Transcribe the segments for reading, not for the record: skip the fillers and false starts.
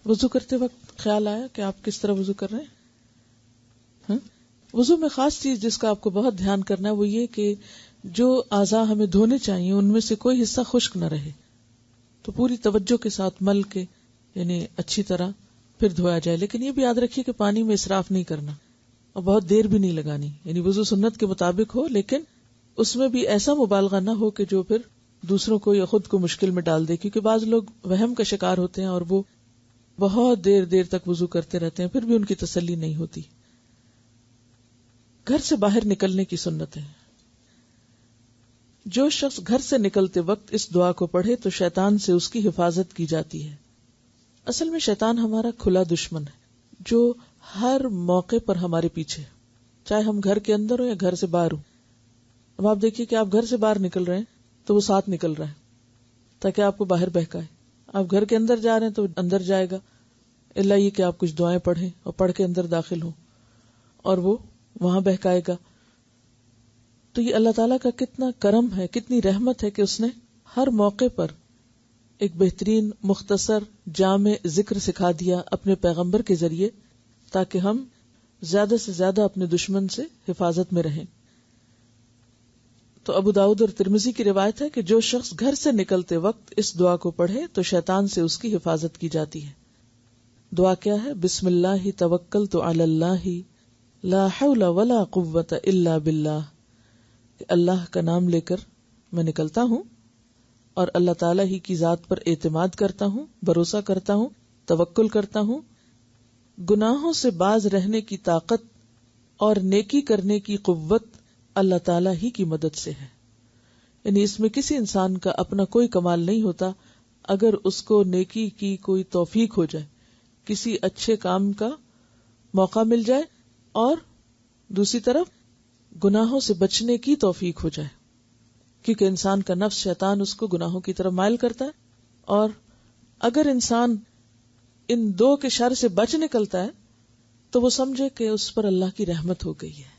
وضو کرتے وقت خیال آیا کہ آپ کس طرح وضو کر رہے ہیں؟ وضو میں خاص چیز جس کا آپ کو بہت دھیان کرنا ہے وہ یہ کہ جو اعضاء ہمیں دھونے چاہیے ان میں سے کوئی حصہ خشک نہ رہے، تو پوری توجہ کے ساتھ مل کے یعنی اچھی طرح پھر دھویا جائے. لیکن یہ بھی یاد رکھیے کہ پانی میں اسراف نہیں کرنا اور بہت دیر بھی نہیں لگانی، یعنی وضو سنت کے مطابق ہو لیکن اس میں بھی ایسا مبالغہ نہ ہو کہ جو پھر دوسروں کو یا خود کو مشکل میں ڈال دے، کیونکہ بعض لوگ وہم کا شکار ہوتے ہیں اور وہ بہت دیر تک وضو کرتے رہتے ہیں، پھر بھی ان کی تسلی نہیں ہوتی. گھر سے باہر نکلنے کی سنت ہے. جو شخص گھر سے نکلتے وقت اس دعا کو پڑھے تو شیطان سے اس کی حفاظت کی جاتی ہے. اصل میں شیطان ہمارا کھلا دشمن ہے جو ہر موقع پر ہمارے پیچھے، چاہے ہم گھر کے اندر ہو یا گھر سے باہر ہو. اب آپ دیکھیے کہ آپ گھر سے باہر نکل رہے ہیں تو وہ ساتھ نکل رہا ہے تاکہ آپ کو باہر بہکائے. آپ گھر کے اندر جا رہے ہیں تو اندر جائے گا، اللہ یہ کہ آپ کچھ دعائیں پڑھیں اور پڑھ کے اندر داخل ہوں اور وہ وہاں بہکائے گا. تو یہ اللہ تعالیٰ کا کتنا کرم ہے، کتنی رحمت ہے کہ اس نے ہر موقع پر ایک بہترین مختصر جامع ذکر سکھا دیا اپنے پیغمبر کے ذریعے تاکہ ہم زیادہ سے زیادہ اپنے دشمن سے حفاظت میں رہیں. تو ابو داؤد اور ترمذی کی روایت ہے کہ جو شخص گھر سے نکلتے وقت اس دعا کو پڑھے تو شیطان سے اس کی حفاظت کی جاتی ہے. دعا کیا ہے؟ بسم اللہ توکلت علی اللہ لا حول ولا قوت الا باللہ. کہ اللہ کا نام لے کر میں نکلتا ہوں اور اللہ تعالیٰ ہی کی ذات پر اعتماد کرتا ہوں، بھروسہ کرتا ہوں، توکل کرتا ہوں. گناہوں سے باز رہنے کی طاقت اور نیکی کرنے کی قوت اللہ تعالیٰ ہی کی مدد سے ہے. یعنی اس میں کسی انسان کا اپنا کوئی کمال نہیں ہوتا. اگر اس کو نیکی کی کوئی توفیق ہو جائے، کسی اچھے کام کا موقع مل جائے اور دوسری طرف گناہوں سے بچنے کی توفیق ہو جائے، کیونکہ انسان کا نفس شیطان اس کو گناہوں کی طرف مائل کرتا ہے. اور اگر انسان ان دو کے شر سے بچ نکلتا ہے تو وہ سمجھے کہ اس پر اللہ کی رحمت ہو گئی ہے،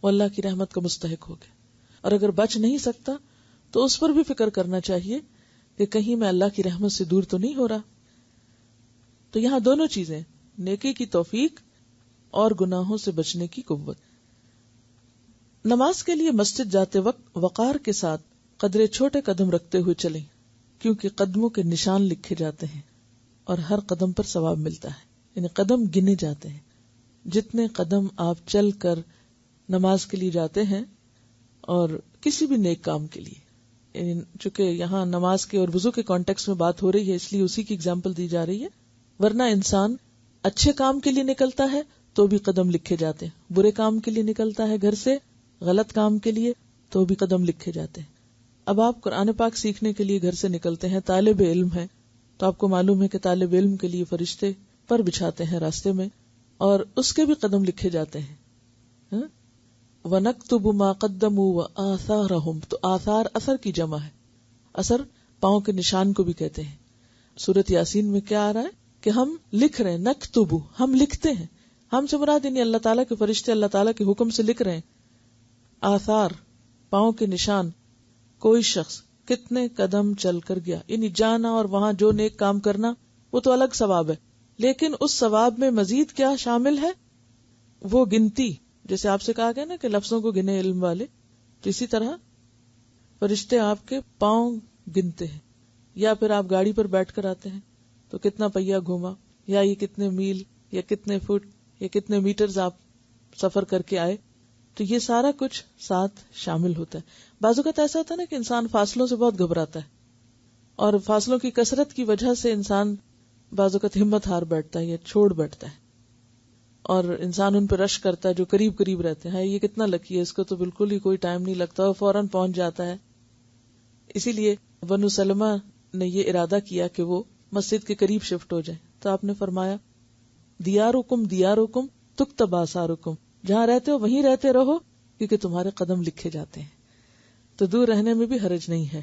وہ اللہ کی رحمت کا مستحق ہو گیا. اور اگر بچ نہیں سکتا تو اس پر بھی فکر کرنا چاہیے کہ کہیں میں اللہ کی رحمت سے دور تو نہیں ہو رہا. تو یہاں دونوں چیزیں، نیکی کی توفیق اور گناہوں سے بچنے کی قوت. نماز کے لیے مسجد جاتے وقت وقار کے ساتھ قدرے چھوٹے قدم رکھتے ہوئے چلیں، کیونکہ قدموں کے نشان لکھے جاتے ہیں اور ہر قدم پر ثواب ملتا ہے. یعنی قدم گنے جاتے ہیں. جتنے قدم آپ چل کر نماز کے لیے جاتے ہیں اور کسی بھی نیک کام کے لیے، یعنی چونکہ یہاں نماز کے اور وضو کے کانٹیکس میں بات ہو رہی ہے اس لیے اسی کی اگزامپل دی جا رہی ہے. ورنہ انسان اچھے کام کے لیے نکلتا ہے تو بھی قدم لکھے جاتے ہیں، برے کام کے لیے نکلتا ہے گھر سے، غلط کام کے لیے، تو بھی قدم لکھے جاتے ہیں. اب آپ قرآن پاک سیکھنے کے لیے گھر سے نکلتے ہیں، طالب علم ہیں، تو آپ کو معلوم ہے کہ طالب علم کے لیے فرشتے پر بچھاتے ہیں راستے میں اور اس کے بھی قدم لکھے جاتے ہیں. وَنَكْتُبُ مَا قَدَّمُوا وَآثَارَهُمْ. تو آثار اثر کی جمع ہے. اثر پاؤں کے نشان کو بھی کہتے ہیں. سورۃ یاسین میں کیا آ رہا ہے کہ ہم لکھ رہے ہیں، نکتب، ہم لکھتے ہیں. ہم سے مراد یعنی اللہ تعالیٰ کے فرشتے اللہ تعالیٰ کے حکم سے لکھ رہے ہیں. آثار پاؤں کے نشان. کوئی شخص کتنے قدم چل کر گیا، یعنی جانا اور وہاں جو نیک کام کرنا وہ تو الگ ثواب ہے، لیکن اس ثواب میں مزید کیا شامل ہے؟ وہ گنتی. جیسے آپ سے کہا گیا نا کہ لفظوں کو گنے علم والے، تو اسی طرح فرشتے آپ کے پاؤں گنتے ہیں. یا پھر آپ گاڑی پر بیٹھ کر آتے ہیں تو کتنا پہیا گھوما، یا یہ کتنے میل یا کتنے فٹ یا کتنے میٹرز آپ سفر کر کے آئے، تو یہ سارا کچھ ساتھ شامل ہوتا ہے. بعض اوقات ایسا ہوتا ہے نا کہ انسان فاصلوں سے بہت گھبراتا ہے اور فاصلوں کی کثرت کی وجہ سے انسان بعض اوقات ہمت ہار بیٹھتا ہے یا چھوڑ بیٹھتا ہے اور انسان ان پہ رش کرتا ہے جو قریب قریب رہتے ہیں. یہ کتنا لکی ہے، اس کو تو بالکل ہی کوئی ٹائم نہیں لگتا اور فوراً پہنچ جاتا ہے. اسی لیے بنو سلمہ نے یہ ارادہ کیا کہ وہ مسجد کے قریب شفٹ ہو جائیں، تو آپ نے فرمایا دیارکم دیارکم تکتب آثارکم، جہاں رہتے ہو وہیں رہتے رہو کیونکہ تمہارے قدم لکھے جاتے ہیں. تو دور رہنے میں بھی حرج نہیں ہے.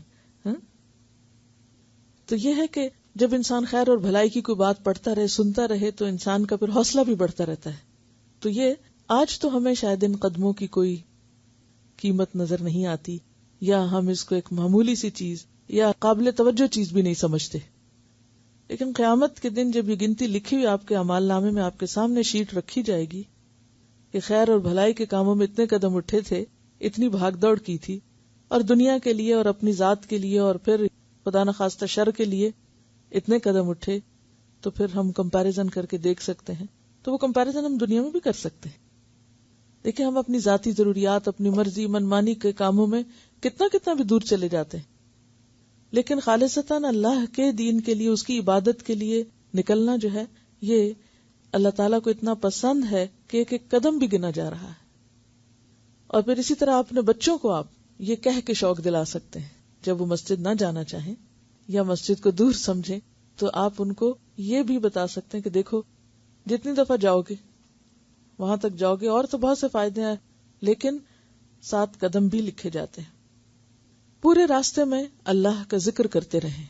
تو یہ ہے کہ جب انسان خیر اور بھلائی کی کوئی بات پڑھتا رہے، سنتا رہے، تو انسان کا پھر حوصلہ بھی بڑھتا رہتا ہے. تو یہ آج تو ہمیں شاید ان قدموں کی کوئی قیمت نظر نہیں آتی، یا ہم اس کو ایک معمولی سی چیز یا قابل توجہ چیز بھی نہیں سمجھتے. لیکن قیامت کے دن جب یہ گنتی لکھی ہوئی آپ کے اعمال نامے میں آپ کے سامنے شیٹ رکھی جائے گی کہ خیر اور بھلائی کے کاموں میں اتنے قدم اٹھے تھے، اتنی بھاگ دوڑ کی تھی، اور دنیا کے لیے اور اپنی ذات کے لیے اور پھر خدا نخواستہ شر کے لیے اتنے قدم اٹھے، تو پھر ہم کمپیریزن کر کے دیکھ سکتے ہیں. تو وہ کمپیریزن ہم دنیا میں بھی کر سکتے ہیں. دیکھیں ہم اپنی ذاتی ضروریات، اپنی مرضی، منمانی کے کاموں میں کتنا بھی دور چلے جاتے ہیں، لیکن خالصتاً اللہ کے دین کے لیے، اس کی عبادت کے لیے نکلنا جو ہے، یہ اللہ تعالیٰ کو اتنا پسند ہے کہ ایک ایک قدم بھی گنا جا رہا ہے. اور پھر اسی طرح اپنے بچوں کو آپ یہ کہہ کے شوق دلا سکتے ہیں، جب وہ مسجد نہ جانا چاہیں یا مسجد کو دور سمجھیں، تو آپ ان کو یہ بھی بتا سکتے ہیں کہ دیکھو جتنی دفعہ جاؤ گے وہاں تک جاؤ گے، اور تو بہت سے فائدے ہیں، لیکن 7 قدم بھی لکھے جاتے ہیں. پورے راستے میں اللہ کا ذکر کرتے رہیں،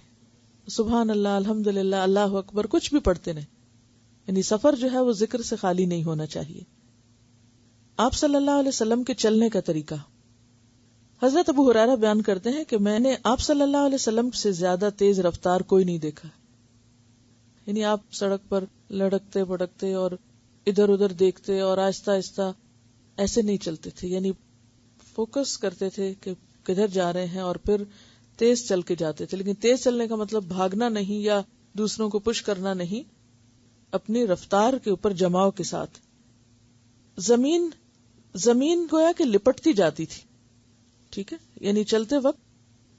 سبحان اللہ، الحمدللہ، اللہ اکبر، کچھ بھی پڑھتے رہیں. یعنی سفر جو ہے وہ ذکر سے خالی نہیں ہونا چاہیے. آپ صلی اللہ علیہ وسلم کے چلنے کا طریقہ، حضرت ابو ہریرہ بیان کرتے ہیں کہ میں نے آپ صلی اللہ علیہ وسلم سے زیادہ تیز رفتار کوئی نہیں دیکھا. یعنی آپ سڑک پر لڑکتے بڑکتے اور ادھر ادھر دیکھتے اور آہستہ آہستہ ایسے نہیں چلتے تھے. یعنی فوکس کرتے تھے کہ کدھر جا رہے ہیں اور پھر تیز چل کے جاتے تھے. لیکن تیز چلنے کا مطلب بھاگنا نہیں یا دوسروں کو پش کرنا نہیں، اپنی رفتار کے اوپر جماؤ کے ساتھ. زمین گویا کہ لپٹتی جاتی تھی. ٹھیک ہے، یعنی چلتے وقت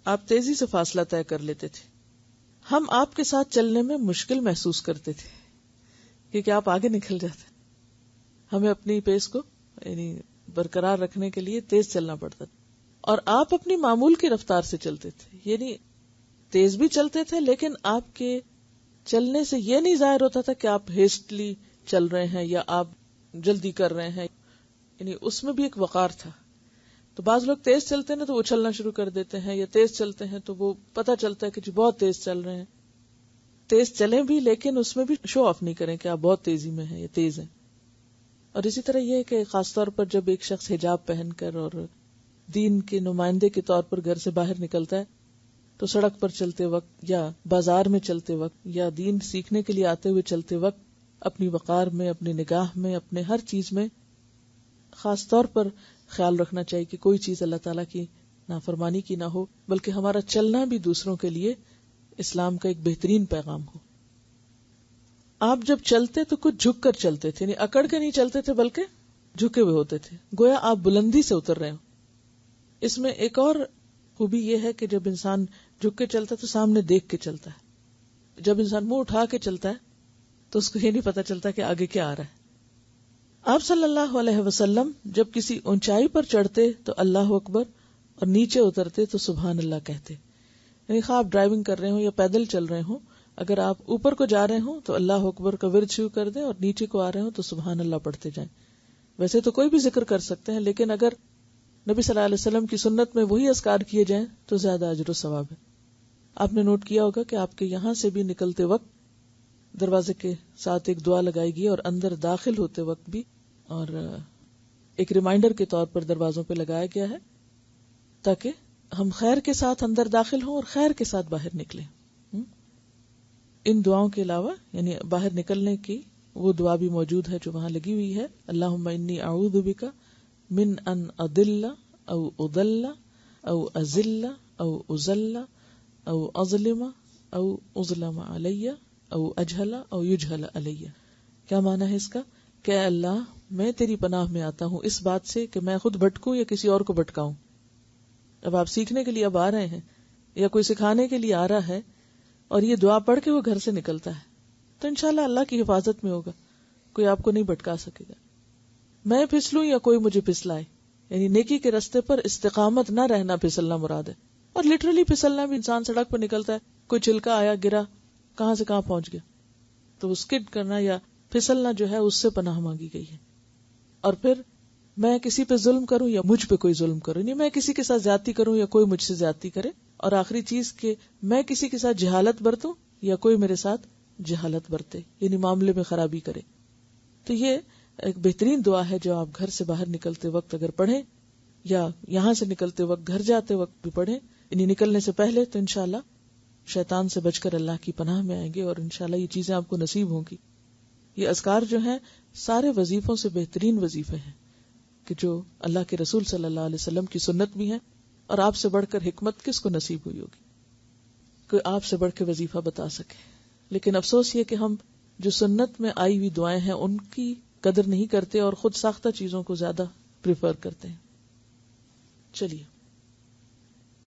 آپ تیزی سے فاصلہ طے کر لیتے تھے. ہم آپ کے ساتھ چلنے میں مشکل محسوس کرتے تھے کیونکہ آپ آگے نکل جاتے. ہمیں اپنی پیس کو یعنی برقرار رکھنے کے لیے تیز چلنا پڑتا تھا، اور آپ اپنی معمول کی رفتار سے چلتے تھے. یعنی تیز بھی چلتے تھے، لیکن آپ کے چلنے سے یہ نہیں ظاہر ہوتا تھا کہ آپ ہیسٹلی چل رہے ہیں یا آپ جلدی کر رہے ہیں. یعنی اس میں بھی ایک وقار تھا. تو بعض لوگ تیز چلتے ہیں تو وہ اچھلنا شروع کر دیتے ہیں، یا تیز چلتے ہیں تو وہ پتہ چلتا ہے کہ جی بہت تیز چل رہے ہیں. تیز چلیں بھی، لیکن اس میں بھی شو آف نہیں کریں کہ آپ بہت تیزی میں ہیں یا تیز ہیں. اور اسی طرح یہ ہے کہ خاص طور پر جب ایک شخص حجاب پہن کر اور دین کے نمائندے کے طور پر گھر سے باہر نکلتا ہے، تو سڑک پر چلتے وقت یا بازار میں چلتے وقت یا دین سیکھنے کے لیے آتے ہوئے چلتے وقت اپنی وقار میں، اپنی نگاہ میں، اپنے ہر چیز میں خاص طور پر خیال رکھنا چاہیے کہ کوئی چیز اللہ تعالیٰ کی نافرمانی کی نہ ہو، بلکہ ہمارا چلنا بھی دوسروں کے لیے اسلام کا ایک بہترین پیغام ہو. آپ جب چلتے تو کچھ جھک کر چلتے تھے، یعنی اکڑ کے نہیں چلتے تھے بلکہ جھکے ہوئے ہوتے تھے، گویا آپ بلندی سے اتر رہے ہو. اس میں ایک اور خوبی یہ ہے کہ جب انسان جھک کے چلتا ہے تو سامنے دیکھ کے چلتا ہے. جب انسان منہ اٹھا کے چلتا ہے تو اس کو یہ نہیں پتا چلتا کہ آگے کیا آ رہا ہے. آپ صلی اللہ علیہ وسلم جب کسی اونچائی پر چڑھتے تو اللہ اکبر اور نیچے اترتے تو سبحان اللہ کہتے. یعنی خواہ آپ ڈرائیونگ کر رہے ہوں یا پیدل چل رہے ہوں، اگر آپ اوپر کو جا رہے ہوں تو اللہ اکبر کا ورد شروع کر دیں، اور نیچے کو آ رہے ہوں تو سبحان اللہ پڑھتے جائیں. ویسے تو کوئی بھی ذکر کر سکتے ہیں، لیکن اگر نبی صلی اللہ علیہ وسلم کی سنت میں وہی اذکار کیے جائیں تو زیادہ اجر و ثواب ہے. آپ نے نوٹ کیا ہوگا کہ آپ کے یہاں سے بھی نکلتے وقت دروازے کے ساتھ ایک دعا لگائی گئی، اور اندر داخل ہوتے وقت بھی، اور ایک ریمائنڈر کے طور پر دروازوں پہ لگایا گیا ہے تاکہ ہم خیر کے ساتھ اندر داخل ہوں اور خیر کے ساتھ باہر نکلیں. ان دعاؤں کے علاوہ یعنی باہر نکلنے کی وہ دعا بھی موجود ہے جو وہاں لگی ہوئی ہے. اللہم انی اعوذ بک من ان اضل او اضل او ازل او ازل او اظلم او اظلم علی او اجہل او یجہل علی. کیا معنی ہے اس کا؟ کہ اللہ میں تیری پناہ میں آتا ہوں اس بات سے کہ میں خود بھٹکوں یا کسی اور کو بھٹکاؤں. اب آپ سیکھنے کے لیے اب آ رہے ہیں یا کوئی سکھانے کے لیے آ رہا ہے اور یہ دعا پڑھ کے وہ گھر سے نکلتا ہے تو انشاءاللہ اللہ کی حفاظت میں ہوگا، کوئی آپ کو نہیں بھٹکا سکے گا. میں پھسلوں یا کوئی مجھے پھسلائے، یعنی نیکی کے راستے پر استقامت نہ رہنا پھسلنا مراد ہے. اور لٹرلی پھسلنا بھی، انسان سڑک پر نکلتا ہے، کوئی چھلکا آیا گرا، کہاں سے کہاں پہنچ گیا، تو وہ اسکڈ کرنا یا پھسلنا جو ہے اس سے پناہ مانگی گئی ہے. اور پھر میں کسی پہ ظلم کروں یا مجھ پہ کوئی ظلم کروں، نہیں میں کسی کے ساتھ زیادتی کروں یا کوئی مجھ سے زیادتی کرے. اور آخری چیز کہ میں کسی کے ساتھ جہالت برتوں یا کوئی میرے ساتھ جہالت برتے، یعنی معاملے میں خرابی کرے. تو یہ ایک بہترین دعا ہے جو آپ گھر سے باہر نکلتے وقت اگر پڑھیں یا یہاں سے نکلتے وقت گھر جاتے وقت بھی پڑھیں، یعنی نکلنے سے پہلے، تو انشاءاللہ شیطان سے بچ کر اللہ کی پناہ میں آئیں گے اور انشاءاللہ یہ چیزیں آپ کو نصیب ہوں گی. یہ اذکار جو ہیں سارے وظیفوں سے بہترین وظیفے ہیں کہ جو اللہ کے رسول صلی اللہ علیہ وسلم کی سنت بھی ہیں, اور آپ سے بڑھ کر حکمت کس کو نصیب ہوئی ہوگی کوئی آپ سے بڑھ کے وظیفہ بتا سکے. لیکن افسوس یہ کہ ہم جو سنت میں آئی ہوئی دعائیں ہیں ان کی قدر نہیں کرتے اور خود ساختہ چیزوں کو زیادہ پریفر کرتے ہیں. چلیے